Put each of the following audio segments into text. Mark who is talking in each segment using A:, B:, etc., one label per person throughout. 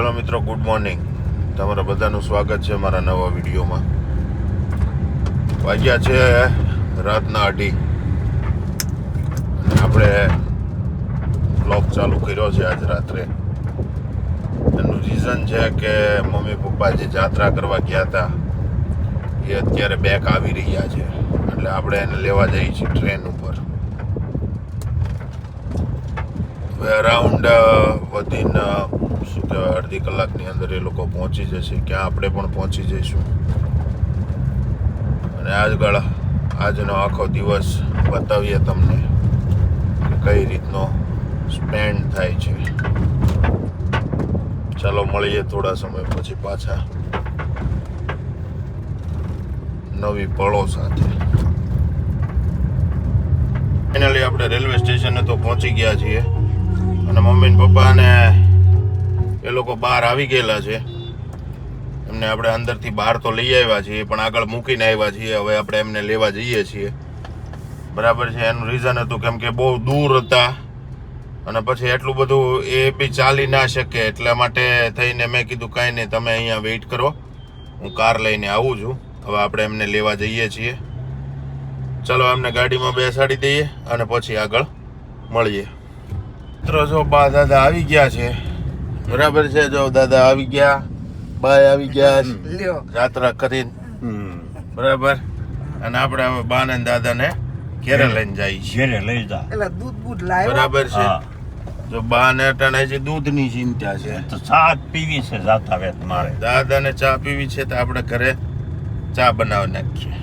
A: Hello મિત્રો, good morning. તમારા બધાનું સ્વાગત છે મારા નવા વિડીયોમાં. વાગ્યા છે રાતના 8:30. આપણે બ્લોગ ચાલુ કર્યો છે આજ રાત્રે. એનું રીઝન છે કે મમ્મી પપ્પા જે જાત્રા કરવા ગયા હતા એ અત્યારે બેક આવી રહ્યા છે, એટલે આપણે એને લેવા જઈએ છીએ ટ્રેન ઉપર. હવે અરાઉન્ડ વધીને શું કહેવાય અડધી કલાકની અંદર એ લોકો પહોંચી જશે. ક્યાં આપણે પણ પહોંચી જઈશું અને આજનો આખો દિવસ બતાવીએ તમને કે કઈ રીતનો સ્પેન્ડ થાય છે. ચાલો મળીએ થોડા સમય પછી પાછા નવી પળો સાથે. ફાઇનલી આપણે રેલવે સ્ટેશને તો પહોંચી ગયા છીએ અને મમ્મી ને પપ્પાને એ લોકો બહાર આવી ગયેલા છે. એમને આપણે અંદરથી બહાર તો લઈ આવ્યા છીએ, પણ આગળ મૂકીને આવ્યા છીએ. હવે આપણે એમને લેવા જઈએ છીએ, બરાબર છે. એનું રીઝન હતું કેમ કે બહુ દૂર હતા અને પછી એટલું બધું એ બી ચાલી ના શકે, એટલા માટે થઈને મેં કીધું કાંઈ નહીં, તમે અહીંયા વેઇટ કરો, હું કાર લઈને આવું છું. હવે આપણે એમને લેવા જઈએ છીએ. ચલો એમને ગાડીમાં બેસાડી દઈએ અને પછી આગળ મળીએ. મિત્રો જો બા દાદા આવી ગયા છે, બરાબર છે. જો દાદા આવી ગયા, બાય આવી ગયા યાત્રા કરીને, બરાબર. અને આપણે હવે બા ને દાદાને ઘેરે લઈને જઈએ છીએ.
B: ઘેરે લઈ જા
C: એટલે દૂધ લાવ્યા,
A: બરાબર છે. જો બા ને અટાણે છે દૂધની ચિંતા છે,
B: તો ચા પીવી છે જાતા વેત મારે.
A: દાદાને ચા પીવી છે તો આપણે ઘરે ચા બનાવી નાખીએ.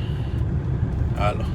A: હાલો.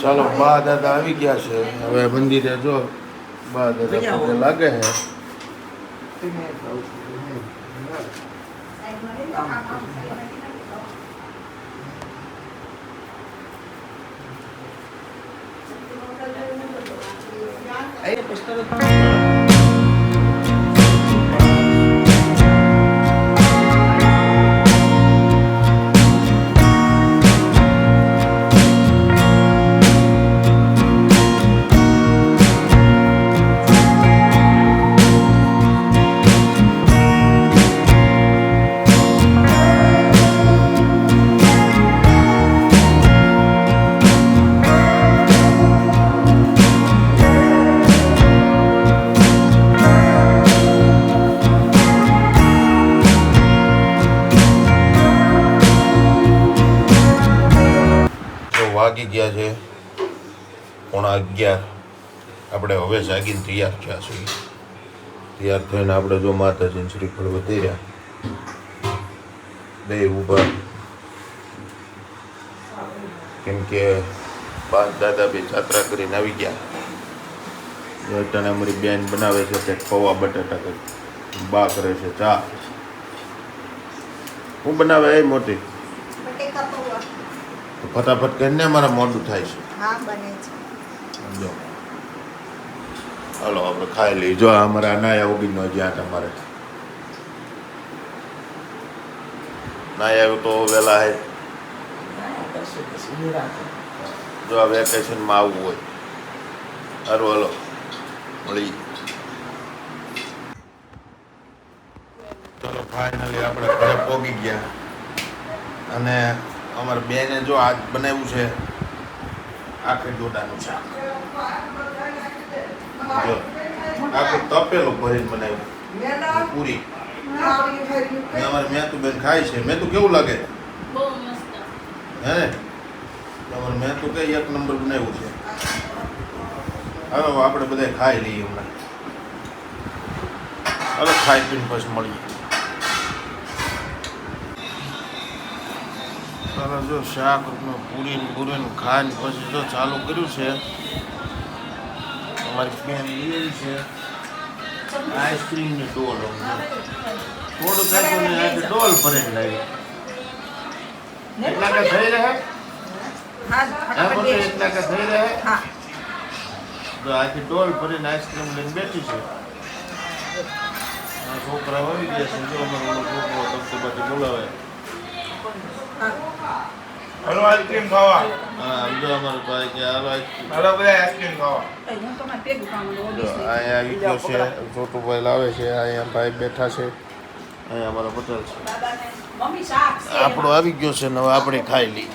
A: ચાલો બા દાદા આવી ગયા છે. હવે મંદિરે જો બા દાદા પગે લાગે છે. વાગી ગયા છે 11:30. આપણે હવે જાગીને તૈયાર થયા છીએ. તૈયાર થઈને આપણે જો માતાજીને શ્રીફળ વધેર્યા, બે ઊભા, કેમ કે બાપ દાદા બે જાત્રા કરીને આવી ગયા. અટાણે અમારી બેન બનાવે છે તે પૌવા બટાટા કરી, બા કરે છે ચા. હું બનાવે એ મોટી
C: બટેકા પૌવા.
A: તો ફટાફટ કરીને મારા મોઢું થાય છે.
C: હા બને છે.
A: જો હાલો આપણે ખાઈ લઈએ. જો આ અમારા નાયા ઉગીનો જ્યાં તમારે નાયા આવ્યું તો વહેલા હે. જો આ વેકેશનમાં આવવું હોય સારું, હાલો મળી. ચલો ફાઇનલી આપણે ઘરે પહોંચી ગયા. અને અમારા બેને જો આજ બનાવ્યું છે આખી ડોડાનું શાક. જો આખું તપેલું ભરીને બનાવ્યું પૂરી. ને અમારે મેતુ બેન ખાય છે. મેતુ કેવું લાગે?
D: બહુ મસ્ત.
A: હે ને અમારે મેતુ કઈ એક નંબર બનાવ્યું છે. હવે આપણે બધા ખાઈ લઈએ હમણાં. હવે ખાઈ પીને પછી મળીએ. સરસ જો શાક પૂરીને ખાઈને પછી જો ચાલુ કર્યું છે. અમારી બેન લઈ છે આઈસ્ક્રીમની ડોલ. થોડું કાઢું ને આજે ડોલ ભરીને લાવી. એટલા કે થઈ રહે?
C: હા
A: એટલા કે થઈ રહે?
C: હા.
A: તો આખી ડોલ ભરીને આઈસ્ક્રીમ લઈને બેઠી છે. આ છોકરા આવી ગયા છે. જો અમારો ઓલો છોકરો તમતે બાજુ બોલાવે.
E: હલો આઈસ્ક્રીમ ખાવા.
A: હા જો અમારો ભાઈ કે હાલો આઈસ્ક્રીમ.
E: હલો બધા આઈસ્ક્રીમ ખાવા.
C: હું તો મારે પેલું કામ
A: જો અહીંયા આવી ગયો છે છોટુભાઈ લાવે છે. અહીંયા ભાઈ બેઠા છે. અહીંયા અમારો પટેલ છે.
C: મમ્મી શાક છે.
A: આપણો આવી ગયો છે ને હવે આપણે ખાઈ લઈએ.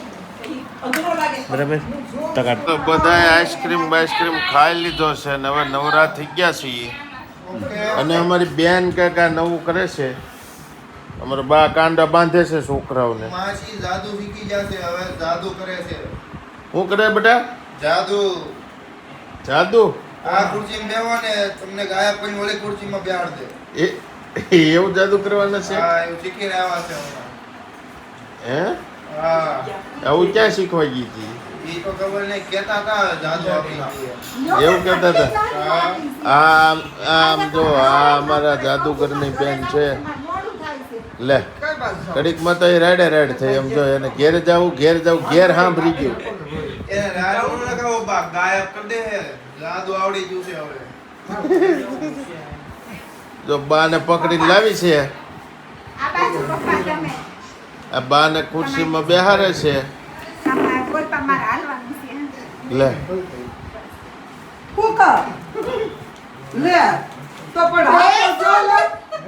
C: અઘરો લાગે.
A: બરાબર. તો બધાએ આઈસ્ક્રીમ ખાઈ લીધો છે ને હવે નવરા થઈ ગયા છીએ. અને અમારી બેન કંઈક આ નવું કરે છે. અમારા બા કાંડા બાંધે છે છોકરાઓને.
E: માસી જાદુ શીખી જશે હવે. જાદુ કરે છે.
A: શું કરે બેટા?
E: જાદુ.
A: જાદુ?
E: આ ખુરશીમાં બેહો ને તમને ગાયબ કરીને ઓલી ખુરશીમાં બેહાડ દે.
A: એવું જાદુ કરવાના છે?
E: હા એવું શીખીને આવ્યા છે હમણાં.
A: હે
E: હા
A: આવું ક્યાં શીખવા ગઈ હતી?
E: ઈ તો ખબર નહીં, કહેતા હતા જાદુ આપી દઈએ.
A: એવું કહેતા હતા? આમ જો આ અમારા જાદુગરની બેન છે. લે
E: કઈ બાજુ
A: કડીક માં તો એ રેડ થઈ. એમ જો એને ઘેર જાવું ઘેર સાંભળી ગયું.
E: એને જાદુ ન લગાવો બા, ગાયબ કરી દે. જાદુ આવડી ગયું છે હવે.
A: જો બાને પકડીને લાવી છે.
C: આ બાજુ પપ્પા તમે.
A: આ બાને ખુરશીમાં બેહારે છે.
C: તમારે કોઈ તમારે હાલવાનું છે.
A: લે
F: કુકર લે તો પણ હાથ તો ચાલે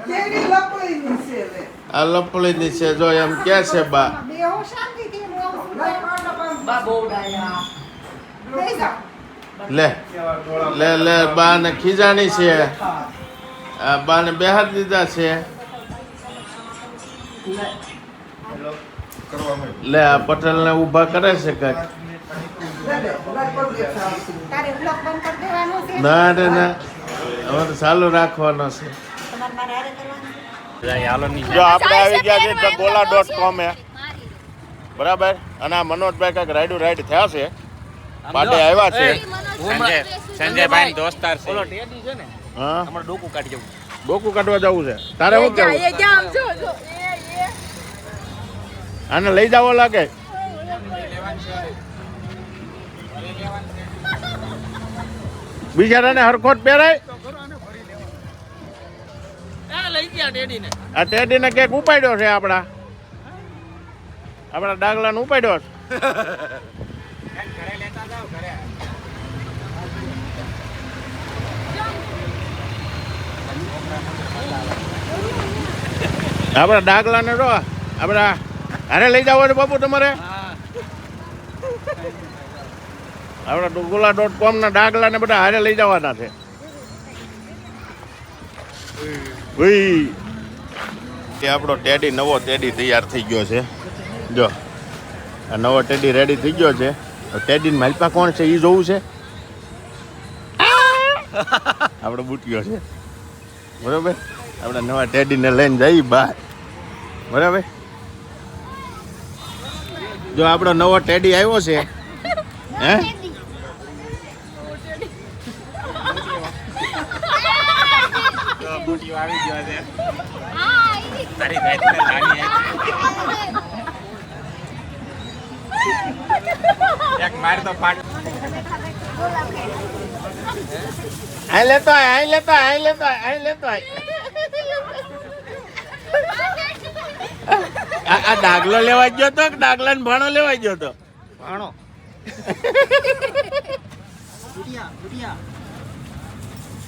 F: કેવી લપડીની છે લે
A: આ લપડીની છે જો એમ કે છે બા.
C: બેહો શાંતિથી રહો.
F: બા બહુ ડાયા
C: લઈ જાઓ.
A: લે બાને ખીજાણી છે. આ બાને બેહાર દીધા છે. લે આ પટેલને ઊભા કરે છે કઈક.
C: તારે બ્લોક બંધ કરી દેવાનો છે.
A: ના રે ના હવે તો ચાલુ રાખવાનો છે.
C: તમારે મારે હારે કરવાનું છે.
A: જો આપણે આવી ગયા છે gola.com એ બરાબર. અને આ મનોજભાઈ કઈક રાઈડ થયા છે. માટે આવ્યા છે.
G: સંજયભાઈ દોસ્તાર છે.
A: હા
G: અમારે ડોકું કાઢી જવું.
A: ડોકું કાઢવા જવું છે. તારે શું કેવું? આને લઈ જાવો લાગે. બિચારાને હરખોટ પહેરાય. આ ટેડીને કેક ઉપાડ્યો છે. આપણા ડાગલાને ઉપાડ્યો છે. આપણા ડાગલાને જો આપણા હારે લઈ જાવ છે બાપુ તમારે. આપણા gola.com ના ડાગલાને બધા હારે લઈ જવાના છે. કે આપણો નવો ટેડી તૈયાર થઈ ગયો છે. જો આ નવો ટેડી રેડી થઈ ગયો છે. ટેડી માલપા કોણ છે એ જોવું છે આપણો બુટિયો છે બરોબર આપણે નવા ટેડીને લઈને જઈએ બહાર બરાબર જો આપણો નવો ટેડી આવ્યો છે હે
G: બુટીઓ આવી ગયો છે તારી જાતને નાની એક માર તો પાટ
A: આ લેતો આ ડાગલો લેવા ગયો તો ડાગલા ને ભાણો લેવા ગયો તો ભાણો